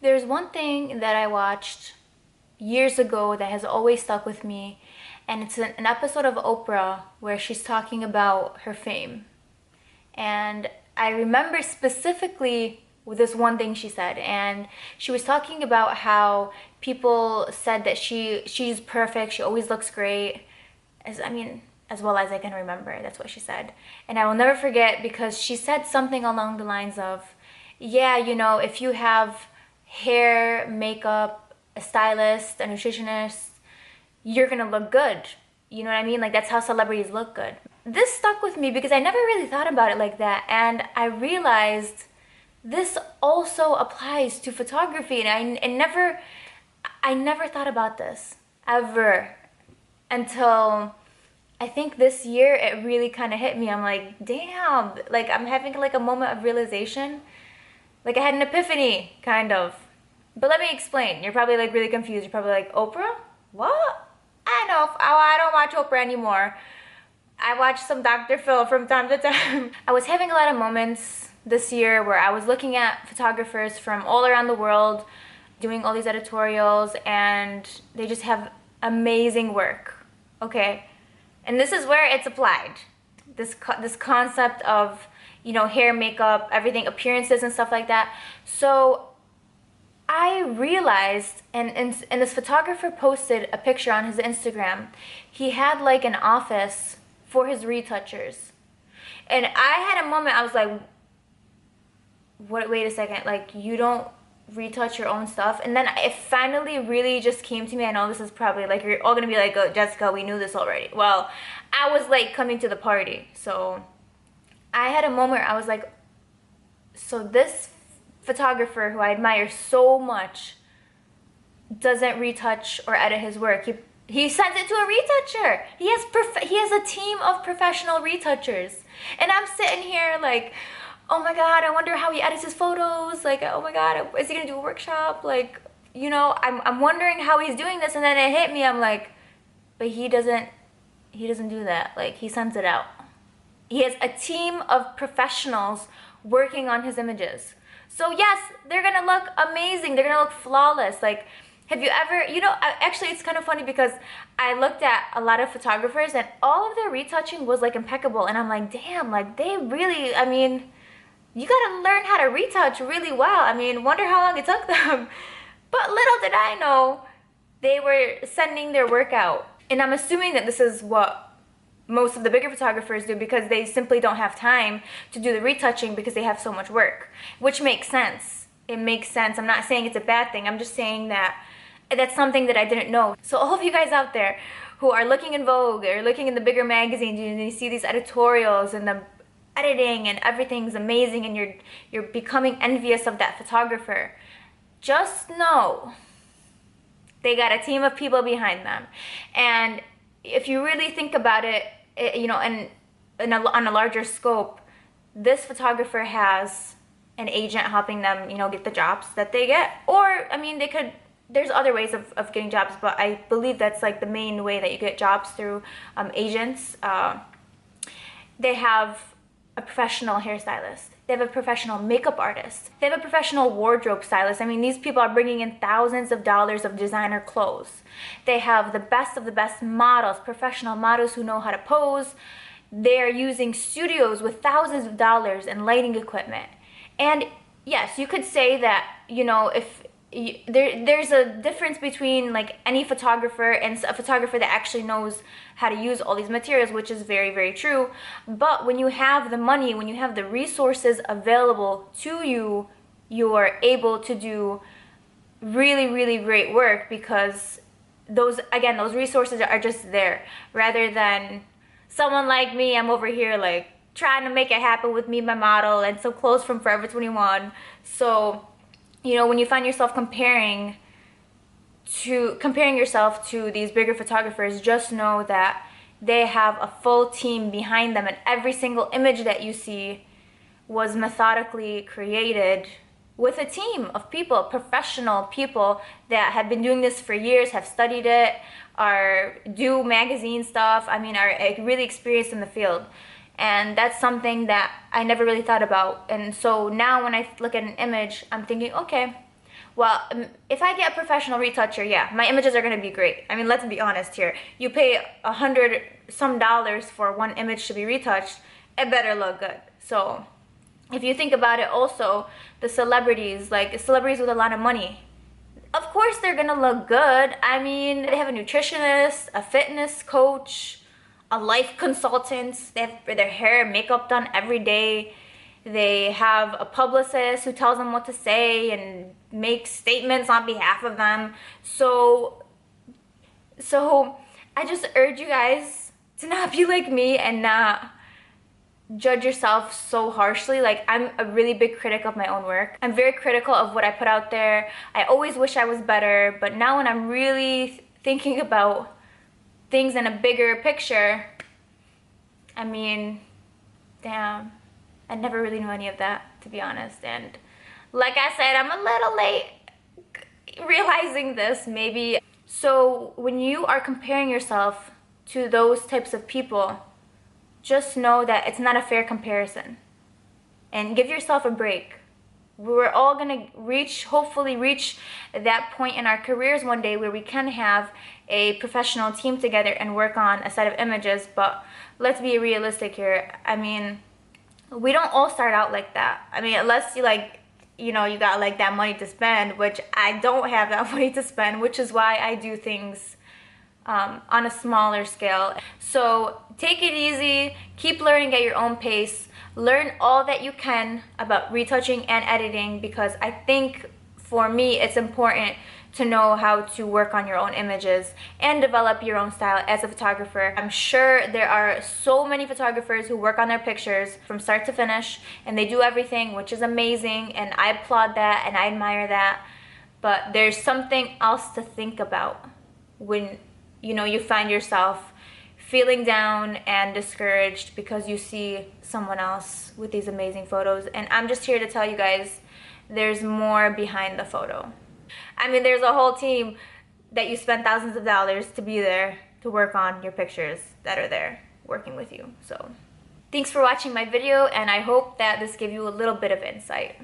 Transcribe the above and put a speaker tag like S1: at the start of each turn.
S1: There's one thing that I watched years ago that has always stuck with me, and it's an episode of Oprah where she's talking about her fame. And I remember specifically with this one thing she said, and she was talking about how people said that she's perfect, she always looks great. As well as I can remember, that's what she said. And I will never forget because she said something along the lines of, yeah, if you have hair, makeup, a stylist, a nutritionist, you're gonna look good. You know what I mean? Like, that's how celebrities look good. This stuck with me because I never really thought about it like that, and I realized this also applies to photography, and I never thought about this ever until I think this year it really kind of hit me. I'm like, damn, like I'm having like a moment of realization. Like I had an epiphany, kind of. But let me explain. You're probably like really confused. You're probably like, Oprah? What? I know. I don't watch Oprah anymore. I watch some Dr. Phil from time to time. I was having a lot of moments this year where I was looking at photographers from all around the world doing all these editorials, and they just have amazing work. Okay? And this is where it's applied. This concept of, hair, makeup, everything, appearances and stuff like that. So I realized, and this photographer posted a picture on his Instagram. He had like an office for his retouchers. And I had a moment, I was like, wait a second, like you don't retouch your own stuff? And then it finally really just came to me. I know this is probably like, you're all gonna be like, oh, Jessica, we knew this already. Well, I was late coming to the party. So I had a moment where I was like, so this photographer who I admire so much doesn't retouch or edit his work. He sends it to a retoucher. He has a team of professional retouchers. And I'm sitting here like, oh my God, I wonder how he edits his photos. Like, oh my God, is he gonna do a workshop? Like, I'm wondering how he's doing this. And then it hit me, I'm like, but he doesn't do that. Like, he sends it out. He has a team of professionals working on his images. So yes, they're gonna look amazing. They're gonna look flawless. Like, have you ever, actually it's kind of funny because I looked at a lot of photographers and all of their retouching was like impeccable. And I'm like, damn, like they really, you gotta learn how to retouch really well. Wonder how long it took them. But little did I know, they were sending their work out. And I'm assuming that this is what most of the bigger photographers do because they simply don't have time to do the retouching because they have so much work, which makes sense. It makes sense. I'm not saying it's a bad thing. I'm just saying that that's something that I didn't know. So all of you guys out there who are looking in Vogue or looking in the bigger magazines and you see these editorials and the editing and everything's amazing and you're becoming envious of that photographer, just know they got a team of people behind them. And if you really think about it, on a larger scope, this photographer has an agent helping them, get the jobs that they get. Or, there's other ways of getting jobs, but I believe that's like the main way that you get jobs, through agents. They have a professional hairstylist. They have a professional makeup artist. They have a professional wardrobe stylist. These people are bringing in thousands of dollars of designer clothes. They have the best of the best models, professional models who know how to pose. They're using studios with thousands of dollars and lighting equipment. And yes, you could say that, if there's a difference between like any photographer and a photographer that actually knows how to use all these materials, which is very, very true. But when you have the money, when you have the resources available to you, you are able to do really, really great work because those resources are just there, rather than someone like me. I'm over here like trying to make it happen with me, my model, and some clothes from Forever 21. So when you find yourself comparing yourself to these bigger photographers, just know that they have a full team behind them, and every single image that you see was methodically created with a team of people, professional people that have been doing this for years, have studied it, do magazine stuff, are really experienced in the field. And that's something that I never really thought about. And so now when I look at an image, I'm thinking, okay, Well, if I get a professional retoucher, yeah, my images are gonna be great. I mean, let's be honest here. You pay $100 some for one image to be retouched, it better look good. So if you think about it also, the celebrities, like celebrities with a lot of money, of course they're gonna look good. I mean, they have a nutritionist, a fitness coach, a life consultant. They have their hair and makeup done every day. They have a publicist who tells them what to say and makes statements on behalf of them. So I just urge you guys to not be like me and not judge yourself so harshly. Like, I'm a really big critic of my own work. I'm very critical of what I put out there. I always wish I was better, but now when I'm really thinking about things in a bigger picture, I mean, damn, I never really knew any of that, to be honest. And like I said, I'm a little late realizing this, maybe. So when you are comparing yourself to those types of people, just know that it's not a fair comparison. And give yourself a break. We're all gonna hopefully reach that point in our careers one day where we can have a professional team together and work on a set of images, but let's be realistic here. I mean, we don't all start out like that. I mean, unless you you got like that money to spend, which I don't have that money to spend, which is why I do things on a smaller scale. So take it easy, keep learning at your own pace, learn all that you can about retouching and editing, because I think for me it's important to know how to work on your own images and develop your own style as a photographer. I'm sure there are so many photographers who work on their pictures from start to finish and they do everything, which is amazing, and I applaud that and I admire that. But there's something else to think about when you find yourself feeling down and discouraged because you see someone else with these amazing photos. And I'm just here to tell you guys, there's more behind the photo. I mean, there's a whole team that you spend thousands of dollars to be there to work on your pictures that are there working with you. So thanks for watching my video, and I hope that this gave you a little bit of insight.